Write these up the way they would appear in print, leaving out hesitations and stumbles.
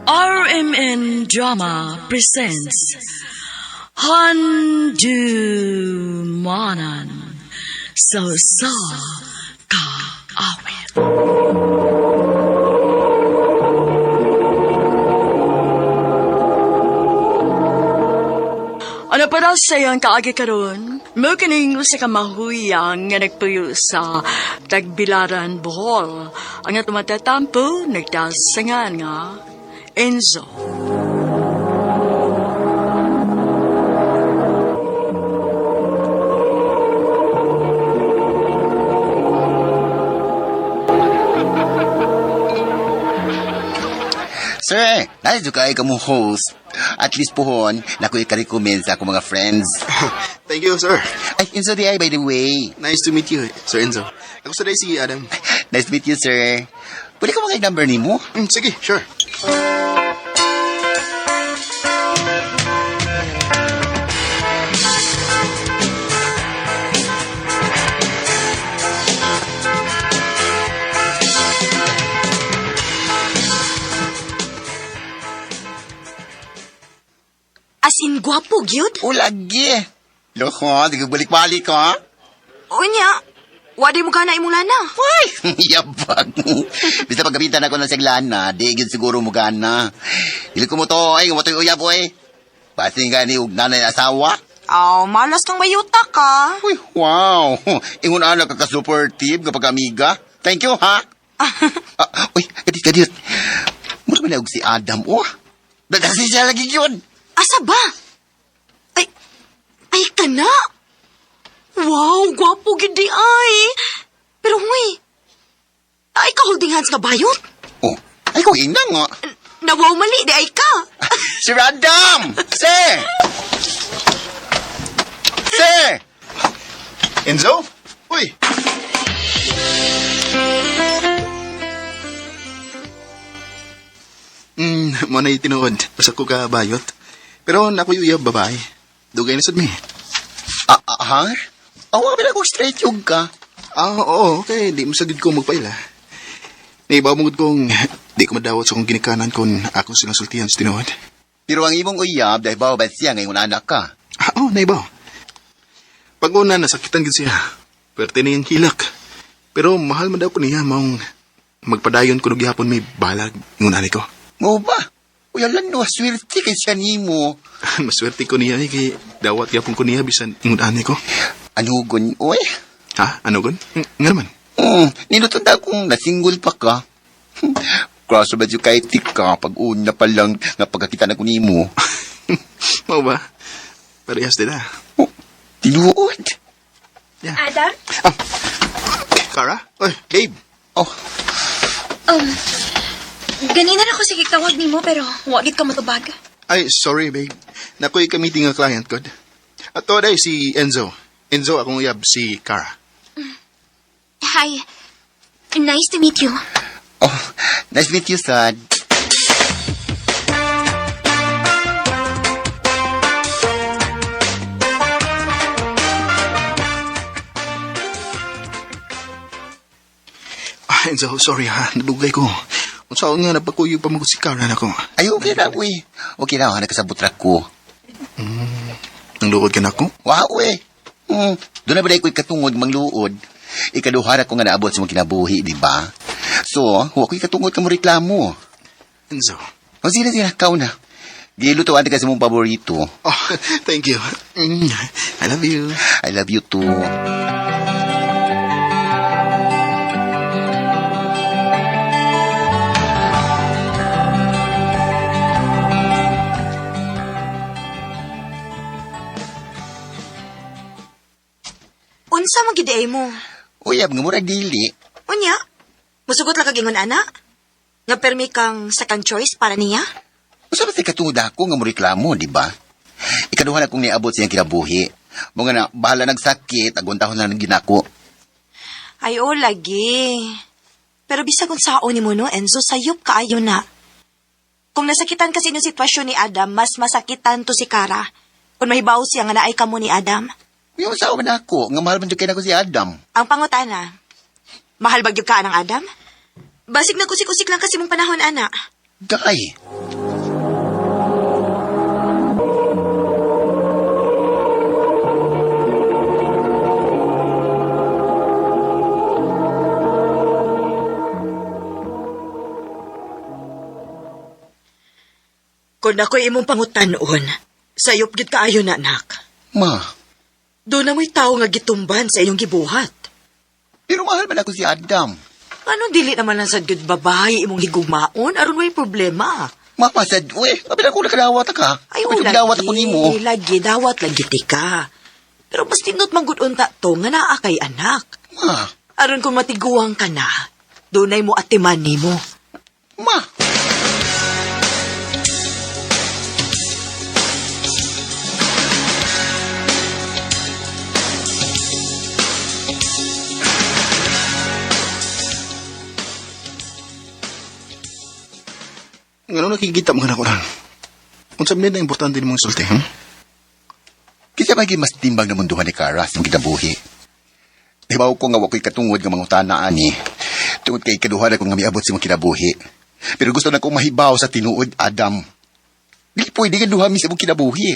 RMN Drama presents Handumanan Sa Kaawit. Ano para sa iyang kaagi karon? Mo kining sa kamahuyang nga nagpuyo sa Tagbilaran, Bohol. Ang tumatatampo nagdasangan nga Enzo. Sir, nalito ka mo host. At least pohon, naku i-recommend sa akong mga friends. Thank you, sir. Ay, Enzo di ay, by the way. Nice to meet you, Sir Enzo. Ako sa si Adam. Nice to meet you, sir. Pwede ko mga number ni mo? Sige, sure. As in, gwapo, gyud. O, lagi. Loko, di ka balik-balik, ha? Unya, wadi mo ka na imula na. Ay, yabag. Basta pagkapitan ako ng seglana, di yun siguro mo gana. Ili ko mo to, ay, mo to yung uyab, ay. Pati nga ni nanay asawa. Malas kang mayuta ka. Uy, wow. Ingon anak ka ka-supportive kapag amiga. Thank you, ha? Uy, kadit. Mura ba na si Adam, oh? Dadasi siya lagi yun. Asa ba? Ay ka na. Wow, gwapo gid di ay. Pero huy, ay ka holding hands ka bayot? Oh, ay ko ina nga. Nawaw mali, di ay ka. Sir Adam! Sir! Sir! Enzo? Uy! Mo na itinuod. Basta ko ka bayot. Pero nakoy uyab babae. Dugay na sad mi. Ha? Awa ka ko straight yung ka. Oo, okay. Di mo sagid ko magpaila. Naibaw mo gud kong di ko madawat sa kong ginikanan kung akong sinasultihan sa tinuod. Pero ang imong uyab, dahil bawa ba siya ngayon anak ka? Oo, naibaw. Pag una, nasakitan gid siya. Pwerte niyang hilak. Pero mahal man daw ko niya, maong magpadayon ko nagyapon may balag ngunani ko. Mo ba? Uy, alam no, swerte kay siya ni mo. Maswerte ko niya kay dawat yapon ko niya bisan ngunani ko. Anugon, uy? Ha? Ano gon? Nga naman. Ninutanda kong nasinggol pa ka. Kaso ba yung kahit ka, pag una pa lang nga pagkakita na ko ni mo. Mau ba? Parehas din ah. Oh, tinuod. Yeah. Adam? Kara? Oy, babe. Oh, Ganina na ako sige tawag ni mo pero wagit ka matubag. Ay, sorry, babe. Nakoy ka meeting nga client ko. Ato day si Enzo. Enzo akong uyab si Kara. Hi. Nice to meet you. oh, nice meet you, son. Enzo, sorry ha. Nadugay ko. Kung saan nga napakuyog pa si Kara na ko. Ay, okay na, uy. Okay na, nakasabot ra ko. Nang luod ka na ko? Wow, eh. Doon na ba na iko'y katungod mangluod? Ikaduhara ko nga naabot sa mga kinabuhi, di ba? So, huwag ko'y katungod ka mo reklamo. Enzo. O, sila, kau na. Gilutuan ka sa mong paborito. Oh, thank you. I love you. I love you too. Unsa man gid ay mo? Uyab nga murag dili. Unya? Musugot lang kagingon ana? Nga permi kang second choice para niya? Usa ba katungod ako nga mo reklamo, di ba? Ikaduha na kong niabot siyang kinabuhi. Mga na, bahala nagsakit, aguntahon na ng ginako. Ay, lagi. Pero bisag kung sao ni mo no, Enzo, sayop kaayo na. Kung nasakitan kasi ng sitwasyon ni Adam, mas masakitan to si Kara. Kung mahibaw siya nga naay ka mo ni Adam. Yung asawa na ako, nga mahal man dyan kayo na ko si Adam. Ang pangutana, mahal ba gyud ka ng Adam? Basig na kusik-kusik lang kasi mong panahon, ana. Day, Kung ako'y imong pangutanon, sayop gid kaayo na, anak. Ma, Doon na mo'y tao nga gitumban sa iyong gibuhat. pero mahal man ako si Adam. Anong dili naman ang sad gud babae imong higugmaon aron way problema? Mama said, uy, kapila ko nakadawat ka. Ay, Uy, dawat ako nimo. lagi, dawat lagi ka. Pero mas tinot manggudon ta to nga naa kay anak. Ma, Aron kung matiguang ka na, dunay mo atiman nimo. ma. Ngano nakikita mo ka na ko lang? Kung sabi na importante mong sulti, Kasi may mas timbang na munduhan ni Kara sa kinabuhi. Dibaw ko nga wako'y katungod ng mga utanaan ni. Tungod kay kaduhan ako nga miabot sa mga kinabuhi. Pero gusto na kong mahibaw sa tinuod, Adam. Dili pwede ka duhami sa mga kinabuhi.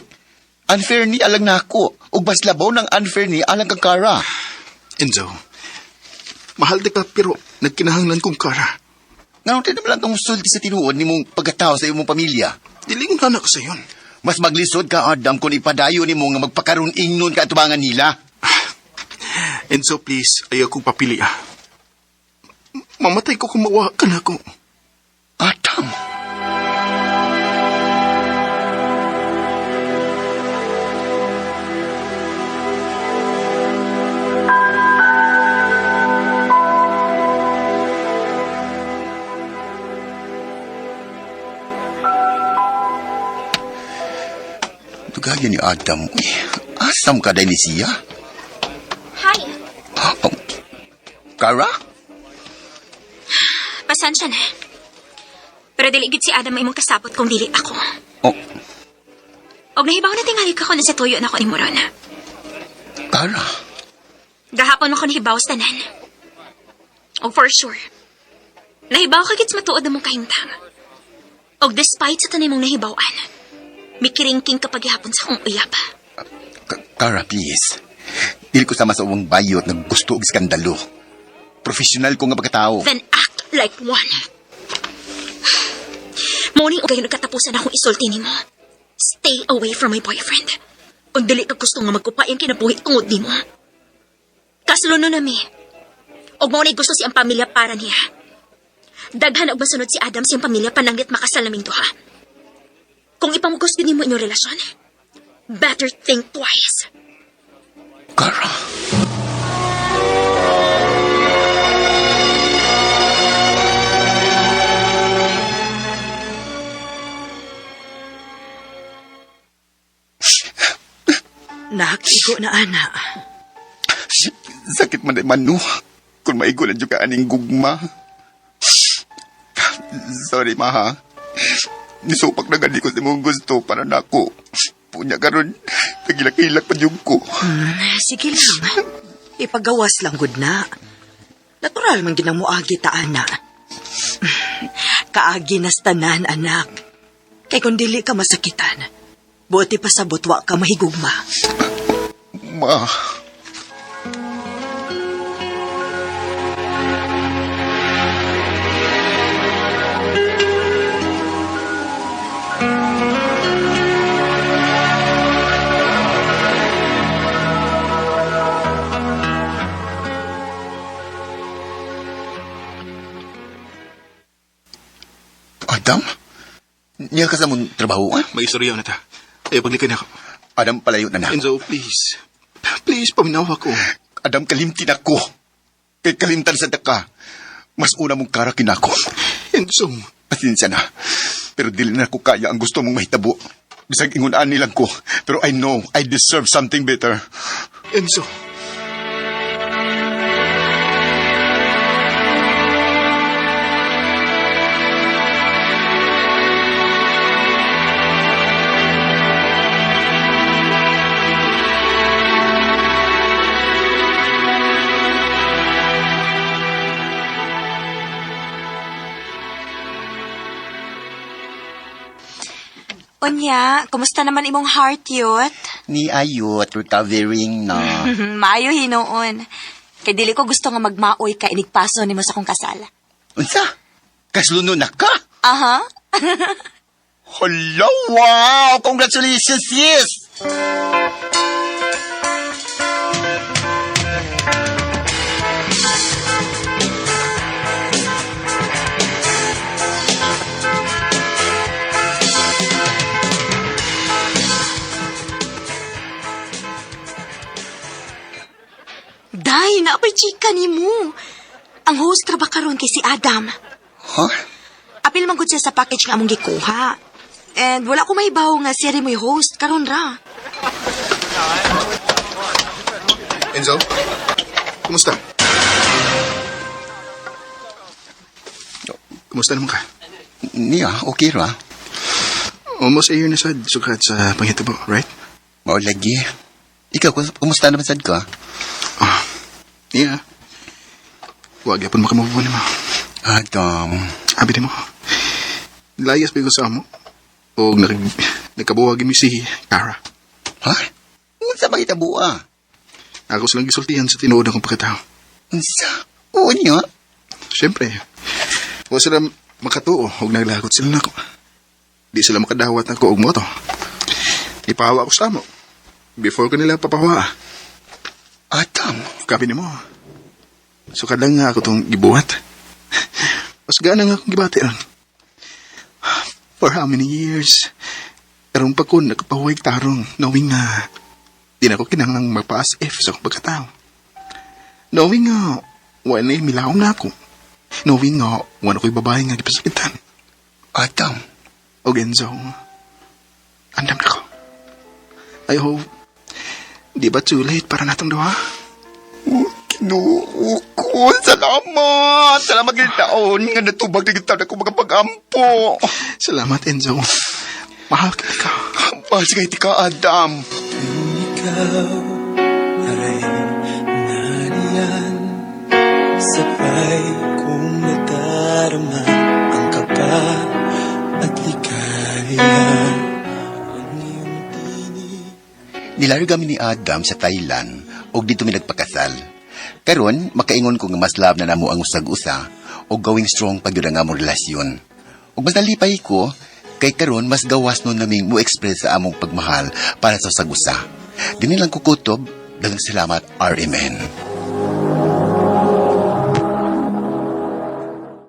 Unfair ni alang na ako. Ug mas labaw ng unfair ni alang kang Kara. Enzo, mahal di ka pero nagkinahanglan kong Kara. Ngayon tayo naman lang itong sulti sa tinuod ni mong pagkatao sa iyong pamilya. Dilingon na anak sa yun. Mas maglisod ka, Adam, kung ipadayo ni mo nga magpakaroon ingnon ka atubangan nila. Enzo, please, ayaw kong papili Mamatay ko kung mawa ka na ako. Adam. Tugagyan ni Adam. Uy, asam ka dahil ni siya? Hi. Oh, Kara? Pasensya na. Pero dili gid si Adam ay imong kasabot kung dili ako. Oh, Og nahibaw na tingali ka ko na sa tuyo na ko ni Moron. Kara. Gahapon mo ko nahibaw sa tanan. Og for sure, nahibaw ka gid sa matuod na mong kahimtang. Og despite sa tanay mong nahibawan, may kiringking kapag gihapon sa akong uyab. Kara, please. Dili ko sama sa uwang bayot na gusto og skandalo. Professional ko nga pagkatao. Then act like one. Morning o kayo nagkatapusan akong isulti ni mo. Stay away from my boyfriend. Kung dili ka gusto nga magkupayan kinabuhi tungod ni mo. Kaslo no nami. Og mo na gusto siyang pamilya para niya. Daghan og masunod si Adam siyang pamilya pananggit makasal naming duha. Kung ipamugos din mo inyong relasyon, better think twice. Kara. Nakigo na, ana. Sakit man man no. Kung maigulan yung kaaning gugma. Sorry, ma, ha? Nisupak na gani ko sa mong gusto para na ako. Punya karon, nagilak-hilak pa yung ko. Sige lang. Ipagawas lang, good na. Natural man ginang muagi ta, ana. Kaagi nas tanan, anak. Kay kung dili ka masakitan, buti pa sa butwa ka mahigugma. Ma. Adam? Niya ka sa mong trabaho, ah? May istorya na ta. Ayaw paglikay na ako. Adam, palayo na na. Enzo, please. Please, paminawa ko. Adam, kalimtin ako. Kay kalimtan sa daka. Mas una mong Kara kinako. Enzo, Pasensya na. Pero dili na ako kaya ang gusto mong mahitabo. Bisag ingunaan nilang ko. Pero I know I deserve something better. Enzo. Unya, kumusta naman imong heart, yot? Ni ayot, recovering na. Maayo hinoon. Kay dili ko gusto nga magmaoy ka inigpaso nimo sa kong kasal. Unsa? Kasluno na ka? Aha. Hello, wow! Congratulations, sis! Day, naapay chika ni mo. Ang host ra ba karon kay si Adam. Huh? Apil man gud siya sa package nga among gikuha. And wala ko mahibaw nga siya rin mo'y host karon ra. Enzo? Kumusta? Kumusta naman ka? Niya, okay ra. Almost a year na sad, sukat sa panghitabo, right? Mao lagi. Ikaw, kumusta naman sad ka? Yeah. Huwag yapon makamubuan mo. Adam. Abi mo. Layas ba ko sa amo? O nagkabuwag mi si Cara. Ha? Unsa ba kita buwa? Ako silang gisultihan sa tinuod akong pagkatao. Unsa? Oo niya? Siyempre, huwag sila makatuo o naglagot sila na ako. Di sila makadawat ako og moto. Ipahawa ko sa amo. Before ko nila papahawa. Adam. Kapi ni mo. So kadang nga ako itong gibuhat. Mas gana nga akong gibati ron. For how many years? Karong pa ko nagpahuwag tarong knowing nga di na ako kinahanglang magpa-as if sa akong pagkatao. Knowing nga wala na milaong na ako. Knowing nga wala ko'y babae nga gipasakitan. Adam. O Genzo, andam na ko. I hope di ba too late para natong dawa? Kinuo ko. Salamat. Salamat ng taon nga natubag na kita na ko magpagampo. Salamat, Enzo. Mahal ka ikaw. Mas kay ka, Adam. Ikaw ay nariyan, sabay kong nadarama ang kaba at ligaya. Ang iyong tinig. Nilaro kami ni Adam sa Thailand og dito mi nagpakasal. Karon makaingon ko nga mas love na namo ang usag-usa o going strong pag yun ang among relasyon. Ug mas nalipay ko kay karon mas gawas nun naming mo express sa among pagmahal para sa usag-usa. Dinilang kukutob, daghang salamat, R.M.N.